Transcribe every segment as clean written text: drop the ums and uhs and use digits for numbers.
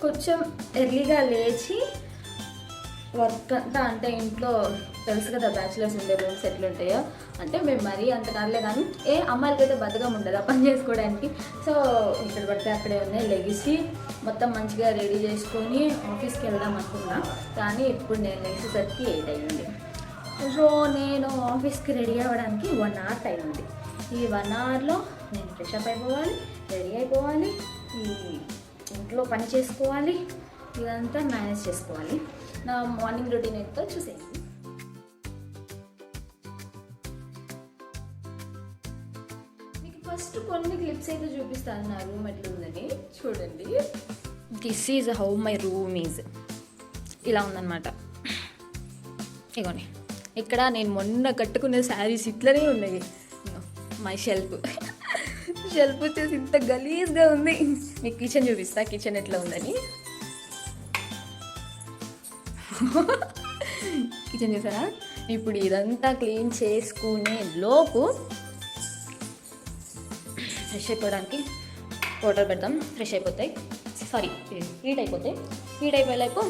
కొంచెం ఎర్లీగా లేచి వర్క్ అంతా అంటే ఇంట్లో తెలుసు కదా బ్యాచిలర్స్ ఉండే రూమ్స్ ఎట్లుంటాయో, అంటే మేము మరీ అంత కాదులే కానీ అమ్మాయిలకి అయితే బద్దగా ఉండదు ఆ పని చేసుకోవడానికి. సో ఇక్కడ పడితే అక్కడే ఉన్నాయి లెగిసి మొత్తం మంచిగా రెడీ చేసుకొని ఆఫీస్కి వెళ్దాం అనుకున్నా. కానీ ఇప్పుడు నేను లేచేసరికి 8 అయ్యింది. సో నేను ఆఫీస్కి రెడీ అవ్వడానికి 1 hour టైం ఉంది. ఈ 1 hourలో నేను ఫ్రెష్ అప్ అయిపోవాలి, రెడీ అయిపోవాలి, ఈ ఇంట్లో పని చేసుకోవాలి, ఇదంతా మేనేజ్ చేసుకోవాలి. నా మార్నింగ్ రొటీన్ ఎంతో చూసేయండి. మీకు ఫస్ట్ కొన్ని క్లిప్స్ అయితే చూపిస్తాను నా రూమ్ ఎట్లుందని. చూడండి, this is how my room is. ఇలా ఉందన్నమాట. ఇగోండి, ఇక్కడ నేను మొన్న కట్టుకునే శారీస్ ఇట్లనే ఉన్నాయి. మై షెల్ఫ్ వచ్చేసి ఇంత గలీజ్గా ఉంది. మీకు కిచెన్ చూపిస్తా, కిచెన్ ఎట్లా ఉందని. కిచెన్ చూసారా? ఇప్పుడు ఇదంతా క్లీన్ చేసుకునే లోపు ఫ్రెష్ అయిపోవడానికి వాటర్ పెడతాం. ఫ్రెష్ అయిపోతాయి, సారీ హీట్ అయిపోతాయి. హీట్ అయిపోయేలోపు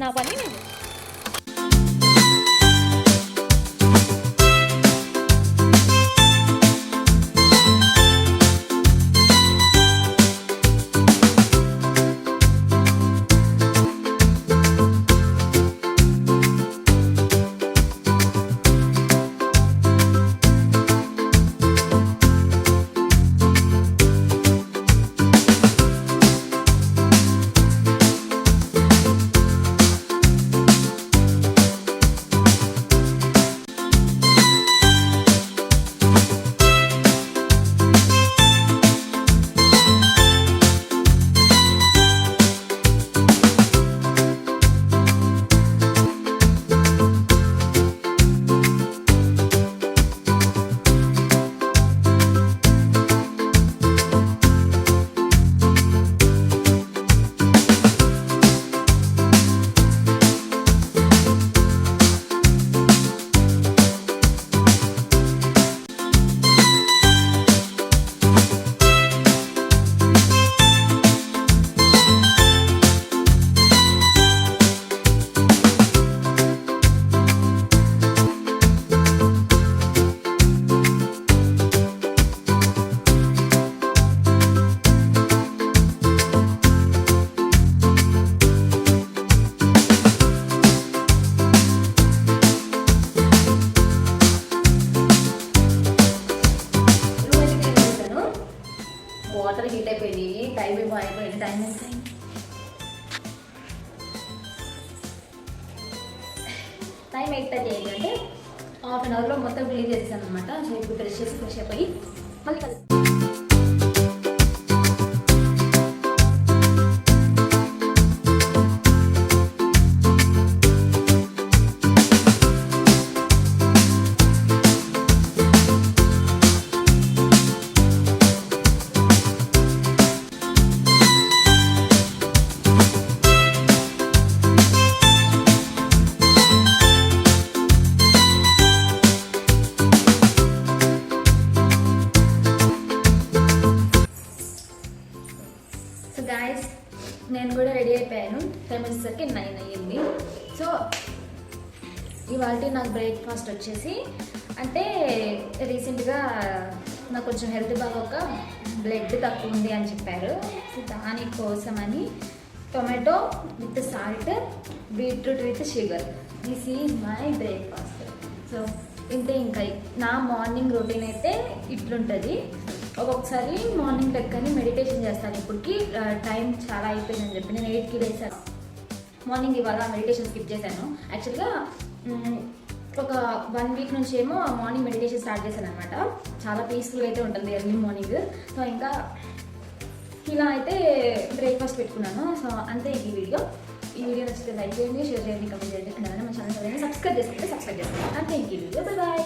నా పని నేను. వాటర్ హీట్ అయిపోయింది, టైం ఏమో అయిపోయింది. టైం ఎంత అయింది? టైం 8:30 అయింది. అంటే హాఫ్ అన్ అవర్లో మొత్తం క్లీన్ చేసాను అనమాట. సో ఇప్పుడు ఫ్రెష్ అయిపోయి మళ్ళీ కలుద్దాం. గాయస్, నేను కూడా రెడీ అయిపోయాను. టైం వచ్చేసరికి 9 అయ్యింది. సో ఇవాళ నాకు బ్రేక్ఫాస్ట్ వచ్చేసి, అంటే రీసెంట్గా నాకు కొంచెం హెల్త్ బాగోక బ్లడ్ తక్కువ ఉంది అని చెప్పారు. సో దానికోసమని tomato with salt, beetroot with sugar, this is my breakfast. So ఇంతే. ఇంకా నా మార్నింగ్ రొటీన్ అయితే ఇట్లుంటుంది. ఒక్కొక్కసారి మార్నింగ్ లెక్కని మెడిటేషన్ చేస్తాను. ఇప్పటికి టైం చాలా అయిపోయిందని చెప్పి నేను 8కి లేసాను. మార్నింగ్ ఇవాళ మెడిటేషన్ స్కిప్ చేశాను. యాక్చువల్గా ఒక 1 వీక్ నుంచి ఏమో మార్నింగ్ మెడిటేషన్ స్టార్ట్ చేశాను అనమాట. చాలా పీస్ఫుల్గా అయితే ఉంటుంది ఎర్లీ మార్నింగ్. సో ఇంకా ఇలా అయితే బ్రేక్ఫాస్ట్ పెట్టుకున్నాను. సో అంతే ఈ వీడియో. ఈ వీడియో నచ్చితే లైక్ చేయండి, షేర్ చేయండి, కమెంట్ చేయండి. అండ్ మన ఛానల్ సబ్స్క్రైబ్ చేసుకోండి. అంతే ఈ వీడియో. బాయ్.